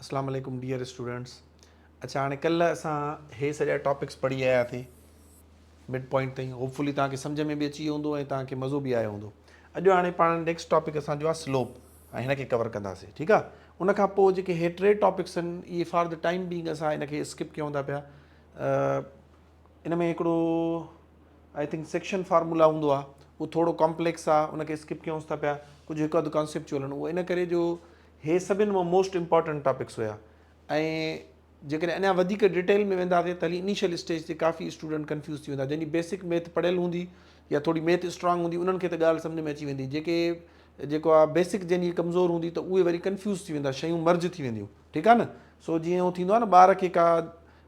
अस्सलाम वालेकुम dear students. अच्छा हाणे कल्ह असां हे सॼा टॉपिक्स पढ़ी आयासीं मिड पॉइंट ताईं। होपफुली तव्हांखे सम्झ में बि अची वियो हूंदो ऐं तव्हांखे मज़ो बि आयो हूंदो। अॼु हाणे पाण नेक्स्ट टॉपिक असांजो आहे स्लोप ऐं हिनखे कवर कंदासीं, ठीकु आहे। उनखां पोइ जेके हे टे टॉपिक्स आहिनि इहे फॉर द टाइम बीइंग असां हिनखे स्किप कयूं था पिया। इन में हिकिड़ो आई थिंक सेक्शन फार्मूला हूंदो आहे, उहो थोरो कॉम्प्लेक्स आहे, उनखे स्किप कयूंसि था पिया। कुझु हिकु अधु कॉन्सेप्चुअल आहिनि, उहो इन करे जो हे सभिनि मां मोस्ट इम्पॉर्टेंट टॉपिक्स हुया। ऐं जेकॾहिं अञा वधीक डिटेल में वेंदासीं त हली इनिशियल स्टेज ते काफ़ी स्टूडेंट कंफ्यूज़ थी वेंदा। जंहिंजी बेसिक मैथ पढ़ियल हूंदी या थोरी मैथ स्ट्रांग हूंदी उन्हनि खे त ॻाल्हि सम्झ में अची वेंदी। जेको आहे बेसिक जंहिंजी कमज़ोर हूंदी त उहे वरी कंफ्यूज़ थी वेंदा, शयूं मर्ज थी वेंदियूं, ठीकु आहे न। सो जीअं उहो थींदो आहे न, ॿार खे का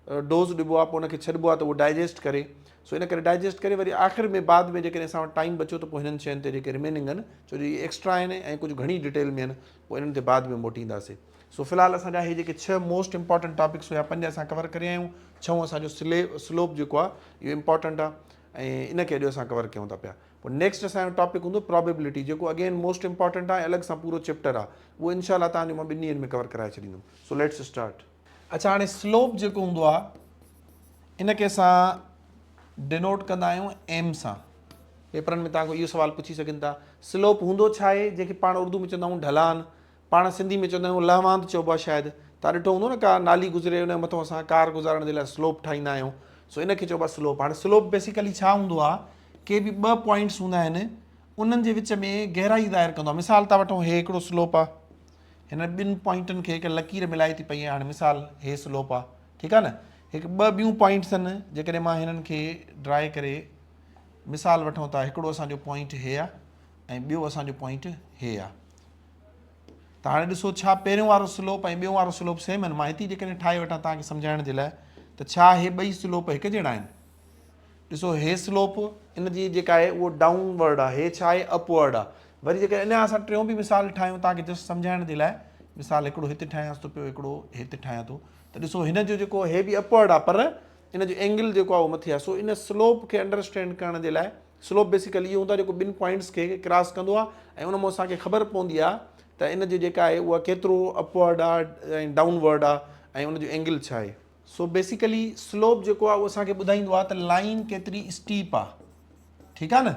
डोज़ ॾिबो आहे पोइ हुनखे छॾिबो आहे त उहो डाइजेस्ट करे। सो इन करे डाइजेस्ट करे वरी आख़िर में बाद में जेकॾहिं असां वटि टाइम बचो त पोइ हिननि शयुनि ते जेके रिमेनिंग आहिनि, छो जो इहे एक्स्ट्रा आहिनि ऐं कुझु घणी डिटेल में आहिनि, पोइ इन्हनि ते बाद में मोटींदासीं। सो फ़िलहालु असांजा हे जेके 6 मोस्ट इंपॉर्टेंट टॉपिक्स हुया, 5 असां कवर करे आहियूं। 6 असांजो स्लोप जेको आहे इहो इंपॉर्टेंट आहे ऐं इनखे अॼु असां कवर कयूं था पिया। पोइ नेक्स्ट असांजो टॉपिक हूंदो प्रोबेबिलिटी, जेको अगेन मोस्ट इंपॉर्टेंट आहे, अलॻि सां पूरो चैप्टर आहे। उहो इनशाला तव्हांजो मां 2 ॾींहंनि में कवर कराए छॾींदुमि। So let's start. अच्छा हाणे स्लोप जेको हूंदो आहे इनखे असां डिनोट कंदा आहियूं एम सां। पेपरनि में तव्हांखे इहो सुवालु पुछी सघनि था, स्लोप हूंदो छा आहे, जंहिंखे पाण उर्दू में चवंदा आहियूं ढलान, पाण सिंधी में चवंदा आहियूं लहवांद चइबो आहे शायदि। तव्हां ॾिठो हूंदो न, का नाली गुज़रे उन मथां असां कार गुज़ारण जे लाइ स्लोप ठाहींदा आहियूं। सो इनखे चइबो आहे स्लोप। हाणे स्लोप बेसिकली छा हूंदो आहे, के बि 2 पॉइंट्स हूंदा आहिनि, उन्हनि जे विच में गहराई ज़ाहिर कंदो आहे। मिसाल था वठूं, हे हिकिड़ो स्लोप आहे, हिन 2 पॉइंटनि खे हिकु लकीर मिलाए थी पई आहे। हाणे मिसाल हे स्लोप आहे, ठीकु आहे न। हिकु 2 ॿियूं पॉइंट्स आहिनि, जेकॾहिं मां हिननि खे ड्राए करे मिसाल वठूं था, हिकिड़ो असांजो पॉइंट हे आहे ऐं ॿियो असांजो पॉइंट हे आहे। त हाणे ॾिसो, छा पहिरियों वारो स्लोप ऐं ॿियो वारो स्लोप सेम आहिनि? मां हिते जेकॾहिं ठाहे वठां तव्हांखे सम्झाइण जे लाइ, त छा हे 2 स्लोप हिकु जहिड़ा आहिनि? ॾिसो, हे स्लोप इन जी जेका आहे उहो डाउनवर्ड आहे, हे छा आहे अपवर्ड आहे। वरी जेके अञा असां टियों बि मिसाल ठाहियूं तव्हांखे जस्ट सम्झाइण जे लाइ, मिसाल हिकिड़ो हिते ठाहियांसि थो पियो, हिकिड़ो हिते ठाहियां थो, त ॾिसो हिन जो जेको हे बि अपवर्ड आहे, पर इन जो एंगल जेको आहे उहो मथे आहे। सो इन स्लोप खे अंडरस्टैंड करण जे लाइ, स्लोप बेसिकली इहो हूंदो आहे जेको 2 पॉइंट्स खे क्रॉस कंदो आहे ऐं उन मां असांखे ख़बर पवंदी आहे त इन जी जेका आहे उहा केतिरो अपवर्ड आहे ऐं डाउनवर्ड आहे ऐं उनजो एंगल छा आहे। सो बेसिकली स्लोप जेको आहे उहो असांखे ॿुधाईंदो आहे त लाइन केतिरी स्टीप आहे, ठीकु आहे न,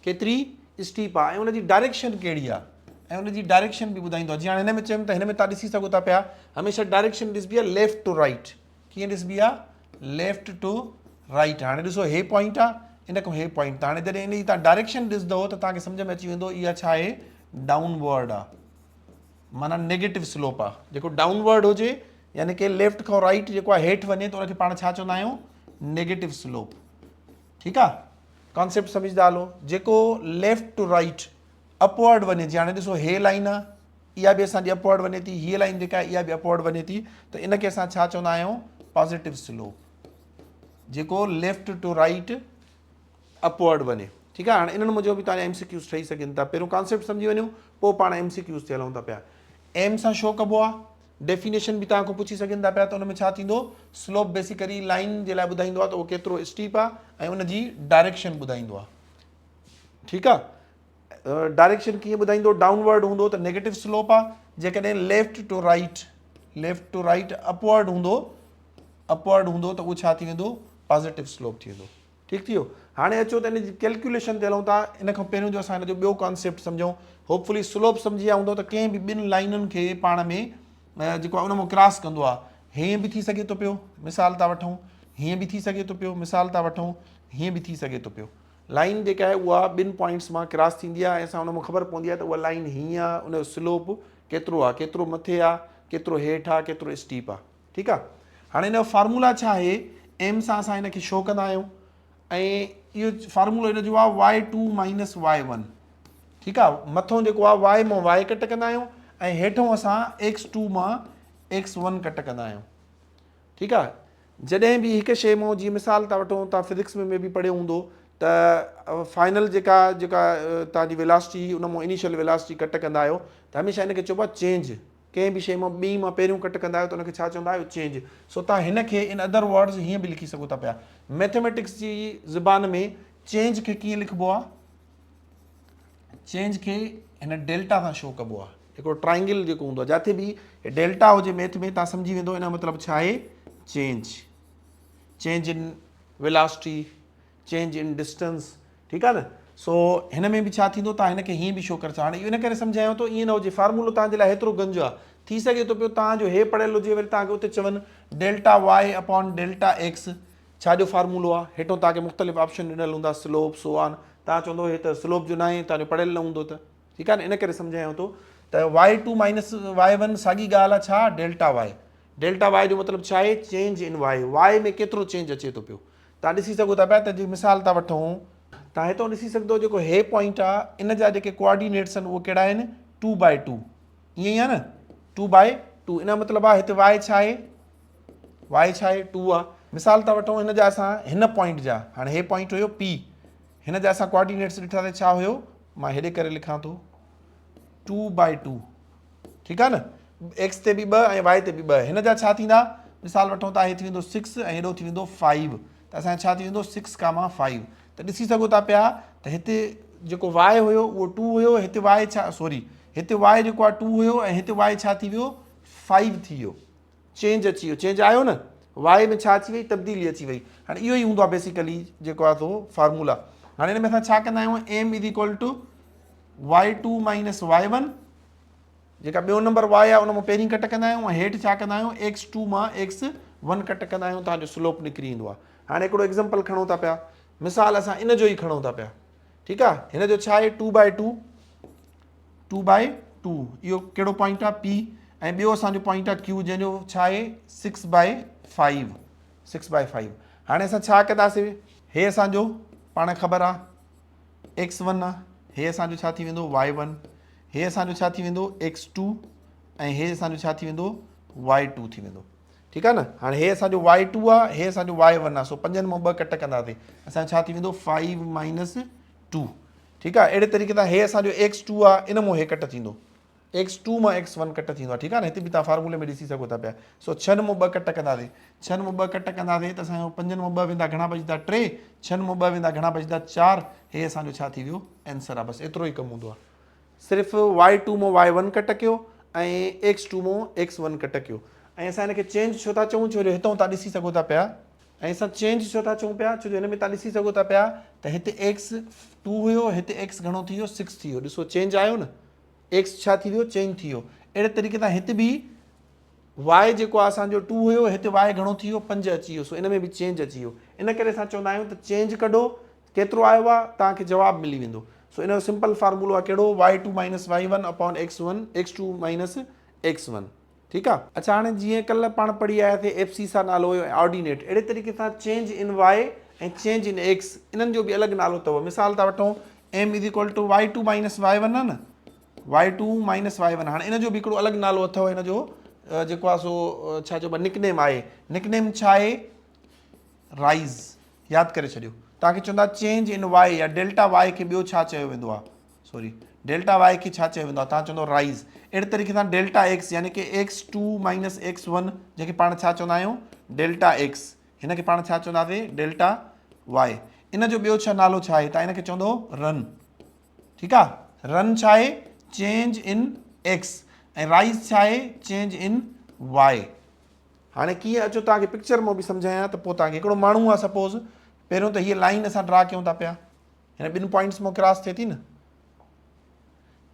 केतिरी स्टीप आहे ऐं उनजी डायरेक्शन कहिड़ी आहे ऐं उनजी डायरेक्शन बि ॿुधाईंदो आहे। जीअं हाणे हिन में चयूं त हिन में तव्हां ॾिसी सघो था पिया, हमेशह डायरेक्शन ॾिसबी आहे लेफ्ट टू राइट। कीअं ॾिसबी आहे? Left to right. हाणे ॾिसो, हे पॉइंट आहे, इन खां हे पॉइंट, हाणे जॾहिं इन जी तव्हां डायरेक्शन ॾिसंदव त तव्हांखे सम्झ में अची वेंदो इहा छा आहे, डाउनवर्ड आहे, माना नेगेटिव स्लोप आहे। जेको डाउनवर्ड हुजे यानी कि लेफ्ट खां राइट जेको आहे हेठि वञे, त उनखे पाण छा चवंदा आहियूं? नेगेटिव स्लोप, ठीकु आहे। कॉन्सेप्ट सम्झंदा हलो। जेको लेफ्ट टू राइट अपवर्ड वञे, जीअं हाणे ॾिसो हे लाइन आहे, इहा बि असांजी अपवर्ड वञे थी, हीअ लाइन जेका आहे इहा बि अपवर्ड वञे थी, त इनखे असां छा चवंदा आहियूं? Positive slope. जेको लेफ्ट टू राइट अपवर्ड वञे, ठीकु आहे। हाणे इन्हनि मुंहिंजो बि तव्हांजा MCQs ठही सघनि था। पहिरियों कॉन्सेप्ट सम्झी वञो, पोइ पाण MCQs ते हलूं था पिया। एम सां शो कबो आहे, डेफिनेशन बि तव्हां खां पुछी सघनि था पिया, त उन में छा थींदो? स्लोप बेसिकली लाइन जे लाइ ॿुधाईंदो आहे त उहो केतिरो स्टीप आहे ऐं उनजी डायरेक्शन ॿुधाईंदो आहे, ठीकु आहे। डायरेक्शन कीअं ॿुधाईंदो? डाउनवर्ड हूंदो त नेगेटिव स्लोप आहे, जेकॾहिं लेफ्ट टू राइट अपवर्ड हूंदो त उहो छा थी वेंदो? पॉज़िटिव स्लोप थी वेंदो, ठीकु थी वियो। हाणे अचो त इन जी कैलकुलेशन ते हलूं था। इन खां पहिरियों जो असां हिन जो ॿियो कॉन्सेप्ट सम्झूं। होपफुली स्लोप सम्झी विया हूंदो त कंहिं बि 2 लाइनुनि खे पाण में जेको आहे उन मां क्रॉस कंदो आहे, हीअं बि थी सघे थो पियो, मिसाल था वठूं, हीअं बि थी सघे थो पियो, मिसाल था वठूं, हीअं बि थी सघे थो पियो। लाइन जेका आहे उहा 2 पॉइंट्स मां क्रॉस थींदी आहे ऐं असां उन मां ख़बर पवंदी आहे त उहा लाइन हीअं आहे, उनजो स्लोप केतिरो आहे, केतिरो मथे आहे, केतिरो हेठि आहे, केतिरो स्टीप आहे, ठीकु आहे। हाणे हिन जो फार्मूला छा आहे? एम सां असां हिनखे शो कंदा आहियूं ऐं इहो फार्मूलो हिन जो आहे y2 माइनस y1, ठीकु आहे। मथों जेको आहे y मां y कट कंदा आहियूं ऐं हेठों असां x2 मां x1 कट कंदा आहियूं, ठीकु आहे। जॾहिं बि हिकु शइ मां, जीअं मिसाल था वठूं, तव्हां फिजिक्स में बि पढ़ियो हूंदो त फाइनल जेका तव्हांजी वेलासिटी, उन मां इनिशियल वेलासिटी कट कंदा आहियो, त हमेशह हिनखे चइबो आहे चेंज। कंहिं बि शइ मां ॿी मां पहिरियों कट कंदा आहियो त उनखे छा चवंदा आहियो? चेंज। सो तव्हां हिनखे इन अदर वर्ड्स हीअं बि लिखी सघो था पिया। मैथमेटिक्स जी ज़बान में चेंज खे कीअं लिखिबो आहे? चेंज खे हिन डेल्टा सां शो कबो आहे। हिकिड़ो ट्राइंगल जेको हूंदो आहे, जिथे बि डेल्टा हुजे मैथ में तव्हां सम्झी वेंदो इन जो मतिलबु छा आहे, change in velocity, change in distance, ठीकु आहे न। सो हिन में बि छा थींदो, तव्हां हिनखे हीअं बि शो करे सघो। हाणे इन करे सम्झायो थो ईअं न हुजे फार्मूलो तव्हांजे लाइ हेतिरो गंज आहे, थी सघे थो पियो तव्हांजो हे पढ़ियल हुजे वरी तव्हांखे उते चवनि delta Y upon delta X छाजो फार्मूलो आहे, हेठो तव्हांखे मुख़्तलिफ़ ऑप्शन ॾिनल हूंदा, स्लोप सो ऑन, तव्हां चवंदो हे त स्लोप जो न आहे, तव्हांजो पढ़ियल न हूंदो त, ठीकु आहे न। इन करे सम्झायूं थो त y2 माइनस y1 साॻी ॻाल्हि आहे छा, डेल्टा वाई। डेल्टा वाई जो मतिलबु छा आहे, चेंज इन वाई में केतिरो चेंज अचे थो पियो। तव्हां ॾिसी सघो था पिया त जी मिसाल था वठूं, तव्हां हितां ॾिसी सघंदो जेको हे पॉइंट आहे इन जा जेके कोऑर्डिनेट्स आहिनि उहे कहिड़ा आहिनि, 2/2, ईअं ई आहे न, 2/2। इन जो मतिलबु आहे हिते वाई छा आहे, वाई छा आहे, 2 आहे। मिसाल था वठूं हिन जा असां हिन पॉइंट जा, हाणे हे पॉइंट हुयो P, हिन जा असां कोऑर्डिनेट्स ॾिठा त छा हुयो, मां हेॾे करे लिखां थो 2/2, ठीकु आहे न। एक्स ते बि 2 ऐं वाई ते बि 2, हिन जा छा थींदा, मिसाल वठूं था हे थी वेंदो 6 ऐं हेॾो थी वेंदो 5, त असांजो छा थी वेंदो 6,5। त ॾिसी सघो था पिया त हिते जेको वाई हुयो उहो 2 हुयो, हिते वाई छा, सॉरी हिते वाई जेको आहे 2 हुयो ऐं हिते वाई छा थी वियो, 5 थी वियो, चेंज अची वियो, चेंज आयो न, वाई में छा अची वई, तब्दीली अची वई। हाणे इहो ई हूंदो आहे बेसिकली जेको आहे सो फार्मूला। हाणे हिन में असां छा कंदा आहियूं, M is equal to y2 minus y1, जेका ॿियो नंबर वाई आहे उन मां पहिरीं कट कंदा आहियूं, ऐं हेठि छा कंदा आहियूं, x2 मां x1 कट कंदा आहियूं, तव्हांजो स्लोप निकिरी ईंदो आहे। हाणे हिकिड़ो एग्ज़ाम्पल खणूं था पिया, मिसाल असां इन जो ई खणूं था पिया, ठीकु आहे। हिन जो छा आहे 2/2, 2/2, इहो कहिड़ो पॉइंट आहे P, ऐं ॿियो असांजो पॉइंट आहे Q जंहिंजो छा आहे 6/5, 6/5। हाणे असां छा कंदासीं, हे असांजो पाण ख़बर आहे x1 आहे, हे असांजो छा थी वेंदो y1, हे असांजो छा थी वेंदो x2, ऐं हे असांजो छा थी वेंदो y2 थी वेंदो, ठीकु आहे न। हाणे हे असांजो y2 आहे, हे असांजो y1 आहे, सो 5 मां 2 कट कंदासीं, असांजो छा थी वेंदो 5 माइनस 2, ठीकु आहे। अहिड़े तरीक़े सां हे असांजो x2 आहे, इन मां हे कट थींदो, x2 मां x1 कट थींदो आहे, ठीकु आहे न। हिते बि तव्हां फार्मूले में ॾिसी सघो था पिया। सो 6 मां 2 कट कंदासीं, 6 मां 2 कट कंदासीं त असांजो 5 मां 2 वेंदा, घणा बचंदा 3, 6 मां 2 वेंदा, घणा बचंदा 4, हे असांजो छा थी वियो आंसर आहे। बसि एतिरो ई कमु हूंदो आहे, सिर्फ़ु y2 मां y1 कट कयो ऐं x2 मां x1 कट कयो। ऐं असां हिनखे चेंज छो था चऊं, छो जो हितां तव्हां ॾिसी सघो था पिया, ऐं असां चेंज छो था चऊं पिया, छो जो हिन में तव्हां ॾिसी सघो था पिया त हिते x2 हुयो, हिते x घणो थी वियो 6 थी वियो, ॾिसो चेंज आयो न, x छा थी वियो, चेंज थी वियो। अहिड़े तरीक़े सां हिते बि y जेको आहे असांजो 2 हुयो, हिते y घणो थी वियो 5 अची वियो, सो इन में बि चेंज अची वियो। इन करे असां चवंदा आहियूं त चेंज कढो, केतिरो आयो आहे तव्हांखे जवाबु मिली वेंदो। सो इन जो सिंपल फार्मूलो आहे कहिड़ो, y2 minus y1 upon x1, x2 minus x1, ठीकु आहे। अच्छा, हाणे जीअं कल्ह पाण पढ़ी आयासीं एफसीसा नालो हुयो ऑर्डिनेट, अहिड़े तरीक़े सां चेंज इन y ऐं चेंज इन x, इन्हनि जो बि अलॻि नालो अथव। मिसाल था वठूं m is equal to y2 minus y1 आहे न, y2 माइनस y1, हाणे इन जो बि हिकिड़ो अलॻि नालो अथव, हिन जो जेको आहे सो छा चइबो आहे, निकनेम आहे। निकनेम छा आहे, राइज़, यादि करे छॾियो। तव्हांखे चवंदा चेंज इन y या डेल्टा y खे ॿियो छा चयो वेंदो आहे, सॉरी डेल्टा y खे छा चयो वेंदो आहे, तव्हां चवंदो राइज़। अहिड़े तरीक़े सां डेल्टा x यानी कि x2 माइनस x1 जंहिंखे पाण छा चवंदा आहियूं डेल्टा x, हिन खे पाण छा चवंदासीं डेल्टा y, इन जो ॿियो छा नालो छा आहे, तव्हां हिन खे चवंदो रन, ठीकु आहे। रन छा आहे, चेंज इन x, ऐं राइज़ छा आहे, चेंज इन y। हाणे कीअं अचो तव्हांखे पिक्चर मां बि सम्झायां त पोइ तव्हांखे, हिकिड़ो माण्हू आहे सपोज़, पहिरियों त हीअ लाइन असां ड्रा कयूं था पिया, हिन 2 पॉइंट्स मां क्रॉस थिए थी न,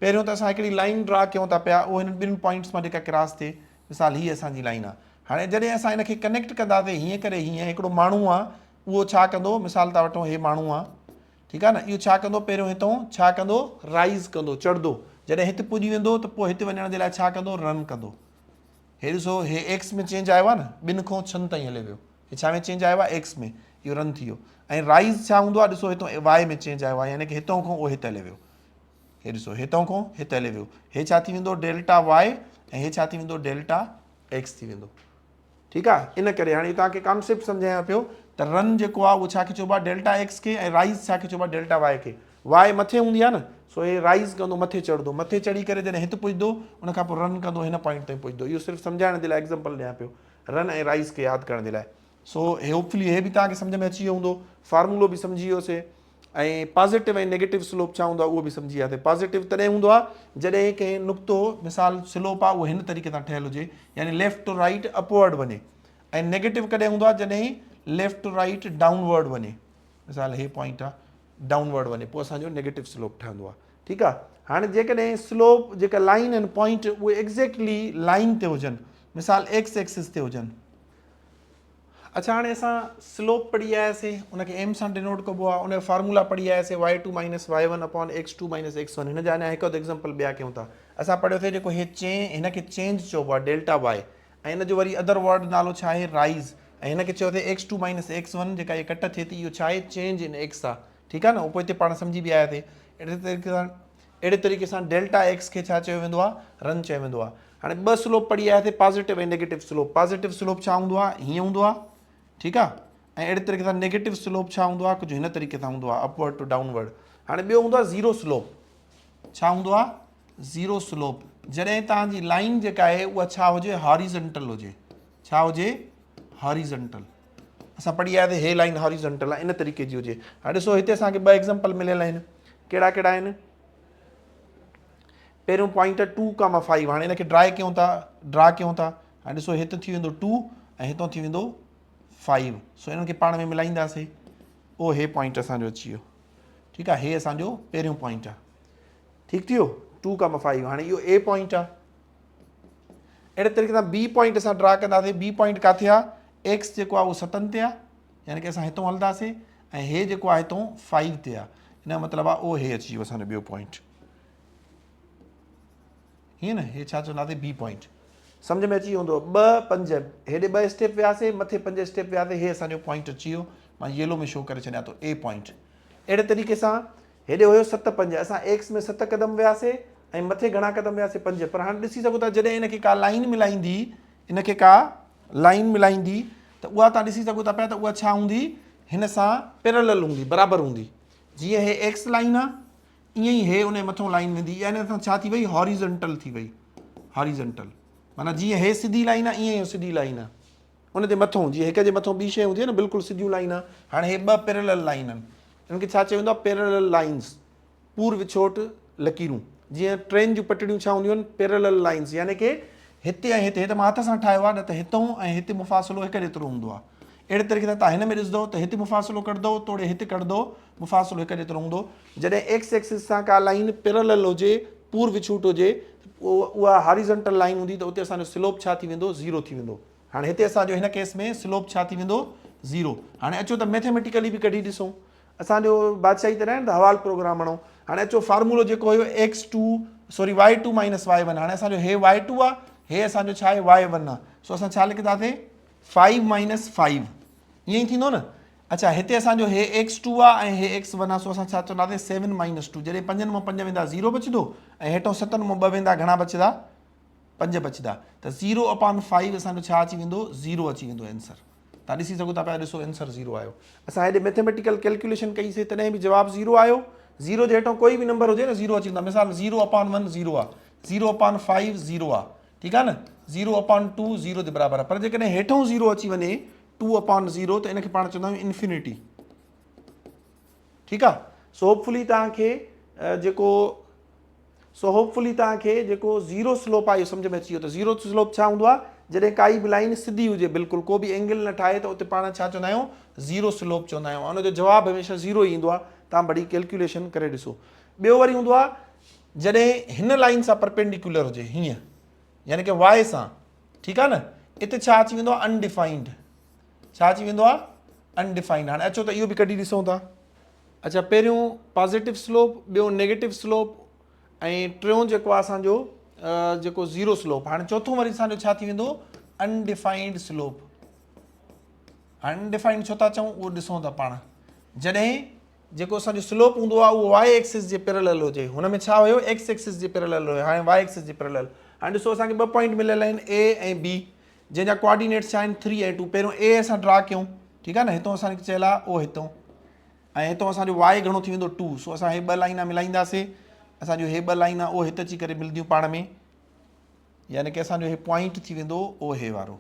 पहिरियों त असां हिकिड़ी लाइन ड्रा कयूं था पिया, उहो हिन 2 पॉइंट्स मां जेका क्रॉस थिए, मिसाल हीअ असांजी लाइन आहे। हाणे जॾहिं असां हिनखे कनेक्ट कंदासीं हीअं करे हीअं, हिकिड़ो माण्हू आहे उहो छा कंदो, मिसाल था वठूं हे माण्हू आहे, ठीकु आहे न, इहो छा कंदो, पहिरियों हितां छा कंदो, राइज़ कंदो, चढ़ंदो, जॾहिं हिते पुॼी वेंदो त पोइ हिते वञण जे लाइ छा कंदो, रन कंदो। हे ॾिसो, हे एक्स में चेंज आयो आहे न, 2 खां 6 ताईं हले वियो, हे छा में चेंज आयो आहे, एक्स में, इहो रन थी वियो। ऐं राइज़ छा हूंदो आहे, ॾिसो हितां वाई में चेंज आयो आहे, यानी कि हितां खां उहो हिते हले वियो, हे ॾिसो हितां खां हिते हले वियो, हे छा थी वेंदो डेल्टा वाई, ऐं हे छा थी वेंदो डेल्टा एक्स थी वेंदो, ठीकु आहे। इन करे हाणे तव्हांखे कॉन्सेप्ट सम्झायां पियो त रन जेको आहे उहो छा खे चइबो आहे डेल्टा एक्स खे, ऐं राइज़ छा खे चइबो आहे डेल्टा वाई खे। वाई मथे हूंदी आहे न, सो हे राइज़ कंदो, मथे चढ़ंदो, मथे चढ़ी करे जॾहिं हिते पुॼंदो उनखां पोइ रन कंदो, हिन पॉइंट ताईं पुॼंदो। इहो सिर्फ़ु सम्झाइण जे लाइ एग्ज़ाम्पल ॾियां पियो, रन ऐं राइज़ खे यादि करण जे लाइ। सो हे होपफुली हे बि तव्हांखे सम्झ में अची वियो हूंदो, फार्मूलो बि सम्झी वियोसीं। ऐं पॉज़िटिव ऐं नेगेटिव स्लोप छा हूंदो आहे उहो बि सम्झी वियासीं। पॉज़िटिव तॾहिं हूंदो आहे जॾहिं कंहिं नुक़्तो मिसाल स्लोप आहे उहो हिन तरीक़े सां ठहियलु हुजे, यानी लेफ्ट टू राइट अपवर्ड वञे, ऐं नेगेटिव कॾहिं हूंदो आहे जॾहिं लेफ्ट टू राइट डाउनवर्ड वञे, मिसाल हे पॉइंट आहे डाउनवर्ड वञे, पोइ असांजो नेगेटिव स्लोप ठहंदो आहे। ठीकु आहे। हाणे जेकॾहिं स्लोप जेका लाइन आहिनि पॉइंट उहे एक्ज़ैक्टली लाइन ते हुजनि, मिसाल एक्स एक्सिस ते हुजनि। अच्छा, हाणे असां स्लोप पढ़ी आयासीं, उनखे एम सां डिनोट कबो आहे, उनजो फार्मूला पढ़ी आयासीं y2 - y1 upon x2 - x1। हिन जा अञा हिकु अधु एग्ज़ाम्पल ॿिया कयूं था। असां पढ़ियोसीं जेको हे हिनखे चेंज चइबो आहे डेल्टा y, ऐं हिन जो वरी अदर वर्ड नालो छा आहे राइज़, ऐं हिनखे चयोसीं x2 - x1 जेका इहा कट थिए थी इहो छा आहे चेंज इन x आहे। ठीकु आहे न, पोइ हिते पाण सम्झी बि आयासीं। अहिड़े तरीक़े सां डेल्टा x खे छा चयो वेंदो आहे रन चयो वेंदो आहे। हाणे ॿ स्लोप पढ़ी आयासीं, पॉज़िटिव ऐं नेगेटिव स्लोप। पॉज़िटिव स्लोप छा हूंदो आहे, हीअं हूंदो आहे। ठीकु आहे। ऐं अहिड़े तरीक़े सां नेगेटिव स्लोप छा हूंदो आहे, कुझु हिन तरीक़े सां हूंदो आहे अपवर्ड टू डाउनवर्ड। हाणे ॿियो हूंदो आहे ज़ीरो स्लोप। छा हूंदो आहे ज़ीरो स्लोप, जॾहिं तव्हांजी लाइन जेका आहे उहा छा हुजे हॉरिज़ॉन्टल हुजे। छा हुजे हॉरिज़ॉन्टल। असां पढ़ी आयासीं हे लाइन हॉरिज़ॉन्टल आहे, इन तरीक़े जी हुजे। हाणे ॾिसो हिते असांखे ॿ एग्ज़ाम्पल मिलियल आहिनि। कहिड़ा कहिड़ा आहिनि? पहिरियों पॉइंट 2,5। हाणे हिनखे ड्रा कयूं था। हाणे ॾिसो हिते थी वेंदो 2 ऐं हितां थी वेंदो 5। सो इन्हनि खे पाण में मिलाईंदासीं, ओ हे पॉइंट असांजो अची वियो। ठीकु आहे। हे असांजो पहिरियों पॉइंट आहे। ठीकु थी वियो 2,5। हाणे इहो ए पॉइंट आहे। अहिड़े तरीक़े सां बी पॉइंट असां ड्रा कंदासीं। बी पॉइंट किथे आहे, एक्स जेको आहे उहो 7 ते आहे, यानी कि असां हितां हलंदासीं, ऐं हे जेको आहे हितां 5 ते आहे। हिन जो मतिलबु आहे ओ हे अची वियो असांजो ॿियो पॉइंट। हीअं न, हे छा चवंदासीं बी पॉइंट। सम्झ में अची वियो हूंदो। 2 5 हेॾे 2 स्टेप वियासीं, मथे 5 स्टेप वियासीं, हे असांजो पॉइंट अची वियो। मां येलो में शो करे छॾियां थो ए पॉइंट। अहिड़े तरीक़े सां हेॾे हुयो 7 5, असां एक्स में 7 क़दम वियासीं ऐं मथे घणा क़दम वियासीं 5। पर हाणे ॾिसी सघो था जॾहिं इनखे का लाइन मिलाईंदी, त उहा तव्हां ॾिसी सघो था पिया त उहा छा हूंदी, हिन सां पैरेलल हूंदी, बराबरि हूंदी। जीअं हे एक्स लाइन आहे ईअं ई हे उन मथां लाइन वेंदी, यानी असां छा थी वई हॉरिज़ॉन्टल थी वई। हॉरिज़ॉन्टल माना जीअं हे सिधी लाइन आहे ईअं ई सिधी लाइन आहे। उन ते मथां जीअं हिक जे मथां ॿी शइ हूंदी आहे न बिल्कुलु सिधियूं लाइन आहे। हाणे हे 2 पैरेलल लाइन आहिनि, इनखे छा चयो वेंदो आहे पैरेलल लाइन्स, पूर विछोट लकीरूं। जीअं ट्रेन जूं पटड़ियूं छा हूंदियूं आहिनि पैरेलल लाइन्स, यानी कि हिते ऐं हिते मां हथ सां ठाहियो आहे, न त हितां ऐं हिते मुफ़ासिलो हिकु जेतिरो हूंदो आहे। अहिड़े तरीक़े सां तव्हां हिन में ॾिसंदो त हिते मुफ़ासिलो कढंदो, तोड़े हिते कढंदो, मुफ़ासिलो हिकु जेतिरो हूंदो। जॾहिं एक्स एक्सिस सां का लाइन पैरेलल हुजे, पूर विछूट हुजे, उहा हॉरिज़ॉन्टल लाइन हूंदी, त उते असांजो स्लोप छा थी वेंदो, ज़ीरो थी वेंदो। हाणे हिते असांजो हिन केस में स्लोप छा थी वेंदो, ज़ीरो। हाणे अचो त मैथमेटिकली बि कढी ॾिसूं। असांजो बादशाही त न हवाल प्रोग्राम हणूं। हाणे अचो फार्मूलो जेको हुयो y2 - y1। हाणे असांजो हे y2 आहे, हे असांजो छा आहे y1 आहे। सो असां छा लिखंदासीं 5 - 5, ईअं ई थींदो न। अच्छा, हिते असांजो हे x2 आहे ऐं हे x1 आहे। सो असां छा चवंदासीं 7 - 2। जॾहिं 5 मां 5 वेंदा 0 बचंदो, ऐं हेठां 7 मां 2 वेंदा घणा बचंदा 5 बचंदा। त 0/5 असांजो छा अची वेंदो, 0 अची वेंदो आंसर। तव्हां ॾिसी सघो था पिया, ॾिसो आंसर 0 आयो। असां हेॾे मैथमेटिकल कैलकुलेशन कईसीं तॾहिं बि जवाबु 0 आयो। 0 जे हेठां कोई बि नंबर हुजे न 0 अची वेंदो आहे। मिसाल 0/1 0 आहे, 0/5 0 आहे। ठीकु आहे न, 0/2 0 जे बराबरि आहे। पर जेकॾहिं हेठां 0 अची वञे 2/0 त इनखे पाण चवंदा आहियूं इंफिनिटी। ठीकु आहे। सो होपफुली तव्हांखे जेको ज़ीरो स्लोप आहे इहो सम्झ में अची वियो। त ज़ीरो स्लोप छा हूंदो आहे, जॾहिं काई बि लाइन सिधी हुजे, बिल्कुलु को बि एंगल न ठाहे, त उते पाण छा चवंदा आहियूं, ज़ीरो स्लोप चवंदा आहियूं। उनजो जवाबु हमेशह 0 ईंदो आहे। तव्हां भली कैलकुलेशन करे ॾिसो। ॿियो वरी हूंदो आहे जॾहिं हिन लाइन सां परपेंडिकुलर हुजे, हीअं यानी कि वाए सां। ठीकु आहे न, हिते छा अची वेंदो आहे अनडिफाइंड। छा अची वेंदो आहे अनडिफाइंड। हाणे अचो त इहो बि कढी ॾिसूं था। अच्छा, पहिरियों पॉज़िटिव स्लोप, ॿियो नेगेटिव स्लोप, ऐं टियों जेको आहे असांजो जेको ज़ीरो स्लोप। हाणे चोथों वरी असांजो छा थी वेंदो अनडिफाइंड स्लोप। हाणे अनडिफाइंड छो था चऊं उहो ॾिसूं था पाण। जॾहिं जेको असांजो स्लोप हूंदो आहे उहो वाई एक्सिस जे पैरेलल हुजे, हुन में छा हुयो एक्स एक्सिस जे पैरेलल हुयो, हाणे वाई एक्सिस जे पैरेलल। हाणे ॾिसो असांखे 2 पॉइंट मिलियल आहिनि ए ऐं बी, जंहिंजा कोऑर्डिनेट्स छा आहिनि 3 ऐं 2। पहिरियों ए असां ड्रा कयूं। ठीकु आहे न, हितां असांखे चयलु आहे ओ हितां, ऐं हितां असांजो वाई घणो थी वेंदो 2। सो असां हे 2 लाइना मिलाईंदासीं। असांजो हे 2 लाइना ओ हिते अची करे मिलंदियूं पाण में, यानी कि असांजो हे पॉइंट थी वेंदो ओ हे वारो।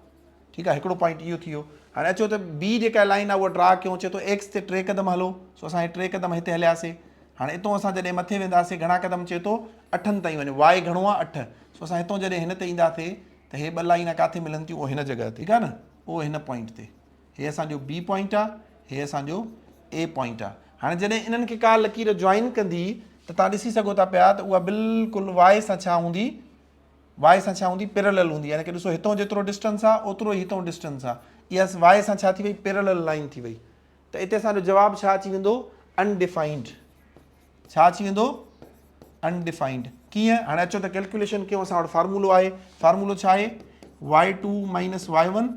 ठीकु आहे, हिकिड़ो पॉइंट इहो थी वियो। हाणे अचो त बी जेका लाइन आहे उहा ड्रा कयूं, चए थो एक्स ते 3 क़दम हलो, सो असां 3 क़दम हिते हलियासीं। हाणे हितां असां जॾहिं मथे वेंदासीं घणा क़दम चए थो 8 ताईं वञो, वाई घणो आहे 8, सो असां हितां जॾहिं हिन ते ईंदासीं त हे 2 लाइन किथे मिलनि थियूं, उहो हिन जॻह ते, ठीकु आहे न, उहो हिन पॉइंट ते, हे असांजो बी पॉइंट आहे, हे असांजो ए पॉइंट आहे। हाणे जॾहिं इन्हनि खे का लकीर जॉइन कंदी त तव्हां ॾिसी सघो था पिया त उहा बिल्कुलु वाई सां छा हूंदी, वाई सां छा हूंदी, पैरेलल हूंदी, यानी कि ॾिसो हितां जेतिरो डिस्टेंस आहे ओतिरो ई हितां डिस्टेंस आहे, इहा वाई सां छा थी वई, पैरेलल लाइन थी वई। त हिते असांजो जवाबु छा अची वेंदो, अनडिफाइंड। छा अची वेंदो, अनडिफाइंड। कीअं, हाणे अचो त कैलकुलेशन कयूं, असां वटि फार्मूलो आहे, फार्मूलो छा आहे, y2 minus y1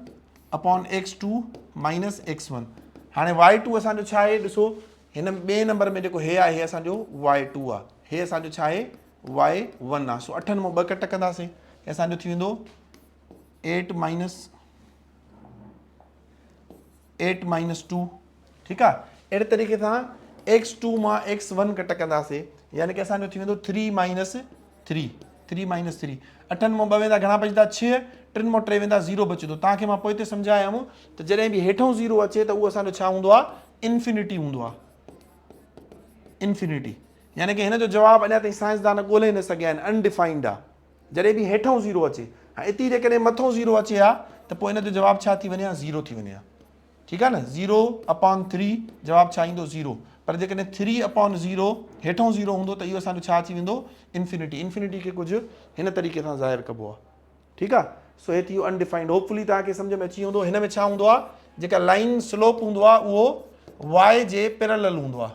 upon x2 minus x1। हाणे y2 असांजो छा आहे, ॾिसो हिन ॿिए नंबर में जेको हे आहे, हे असांजो y2 आहे, हे असांजो छा आहे y1 आहे, सो 8 मां 2 कट कंदासीं, हे असांजो थी वेंदो 8 माइनस 2, ठीकु आहे। अहिड़े तरीक़े सां x2 मां x1 कट कंदासीं, यानी कि असांजो थी वेंदो 3 माइनस 3, 3 माइनस 3, 8 मां 2 वेंदा घणा बचंदा 6, 3 मां 3 वेंदा 0 बचंदो। तव्हांखे मां पोइ ते सम्झायमि त जॾहिं बि हेठां 0 अचे त उहो असांजो छा हूंदो आहे, इन्फिनिटी हूंदो आहे, इन्फिनिटी, यानी कि हिन जो जवाबु अञा ताईं साइंसदान ॻोल्हे न सघिया आहिनि, अनडिफाइंड आहे, जॾहिं बि हेठां 0 अचे। हाणे हिते जेकॾहिं मथां 0 अचे हा त पोइ हिन जो जवाबु छा थी वञे हा, 0 थी वञे हा, ठीकु आहे न, 0 अपॉन 3 जवाबु छा ईंदो 0, पर जेकॾहिं 3 अपॉन 0 हेठां 0 हूंदो त इहो असांजो छा अची वेंदो, इन्फिनिटी। इन्फिनिटी खे कुझु हिन तरीक़े सां ज़ाहिर कबो आहे, ठीकु आहे। सो हे थी वियो अनडिफाइंड। होपफुली तव्हांखे सम्झ में अची वेंदो। हिन में छा हूंदो आहे, जेका लाइन स्लोप हूंदो आहे उहो वाई जे पैरेलल हूंदो आहे,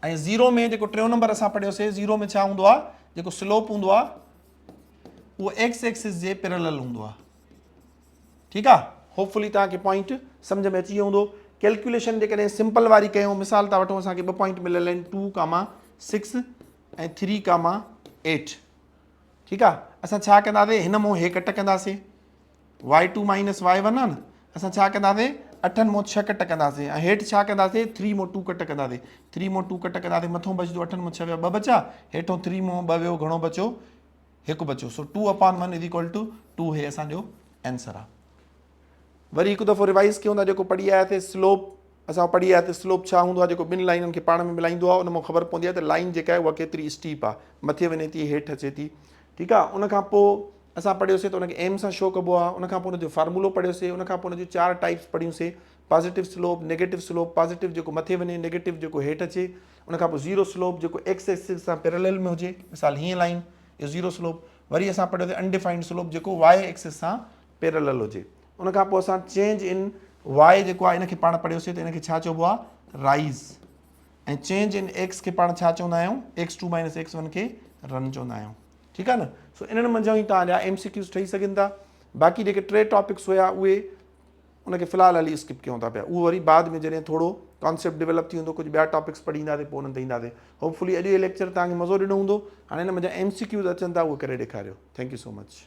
ऐं 0 में जेको 3 नंबर असां पढ़ियोसीं, 0 में छा हूंदो आहे, जेको स्लोप हूंदो आहे उहो एक्स एक्सिस जे पैरेलल हूंदो आहे, ठीकु आहे। होपफुली तव्हांखे पॉइंट सम्झ में अची वियो हूंदो। कैलकुलेशन जेकॾहिं सिंपल वारी कयूं, मिसाल था वठूं, असांखे 2 पॉइंट मिलियल आहिनि, 2,6 ऐं 3,8, ठीकु आहे। असां छा कंदासीं, हिन मां हे कट कंदासीं, y2 माइनस y1 आहे न, असां छा कंदासीं 8 मां 6 कट कंदासीं, ऐं हेठि छा कंदासीं 3 मां 2 कट कंदासीं, 3 मां 2 कट कंदासीं, मथां बचंदो 8 मां 6 विया 2 बचा, हेठां 3 मां 2 वियो, घणो बचो 1 बचो, सो 2 अपॉन 1 इज इक्वल टू 2, हे असांजो आंसर आहे। वरी हिकु दफ़ो रिवाइज़ कयूं था, जेको पढ़ी आयासीं स्लोप, असां पढ़ी आयासीं स्लोप छा हूंदो आहे, जेको ॿिनि लाइननि खे पाण में मिलाईंदो आहे, उन मां ख़बर पवंदी आहे त लाइन जेका आहे उहा केतिरी स्टीप आहे, मथे वञे थी हेठि अचे थी, ठीकु आहे। उनखां पोइ असां पढ़ियोसीं त उनखे एम सां शो कबो आहे, उनखां पोइ उनजो फार्मूलो पढ़ियोसीं, उनखां पोइ उनजूं 4 टाइप्स पढ़ियूंसीं, positive slope, negative slope, positive जेको मथे वञे, नेगेटिव जेको हेठि अचे, उनखां पोइ 0 स्लोप जेको एक्स एक्सिस सां पैरेलल में हुजे, मिसाल हीअं लाइन, इहो 0 स्लोप। वरी असां पढ़ियोसीं अनडिफाइंड स्लोप जेको वाई एक्सिस सां पैरेलल हुजे। उनखां पोइ असां चेंज इन वाई जेको आहे इनखे पाण पढ़ियोसीं त इनखे छा चइबो आहे, राइज़, ऐं चेंज इन एक्स खे पाण छा चवंदा आहियूं, x2 माइनस x1 खे रन चवंदा आहियूं, ठीकु आहे न। सो इन्हनि मंझां ई तव्हांजा MCQs ठही सघनि था। बाक़ी जेके 3 टॉपिक्स हुया उहे उनखे फ़िलहालु हली स्किप कयूं था पिया, उहो वरी बाद में जॾहिं थोरो कॉन्सेप्ट डेवलप थी वेंदो, कुझु ॿिया टॉपिक्स पढ़ी ईंदासीं, पोइ उन्हनि ते ईंदासीं। होपफुली अॼु इहो लेक्चर तव्हांखे मज़ो ॾिनो हूंदो। हाणे हिन मुंहिंजा MCQs अचनि था, उहे करे ॾेखारियो। Thank you so much.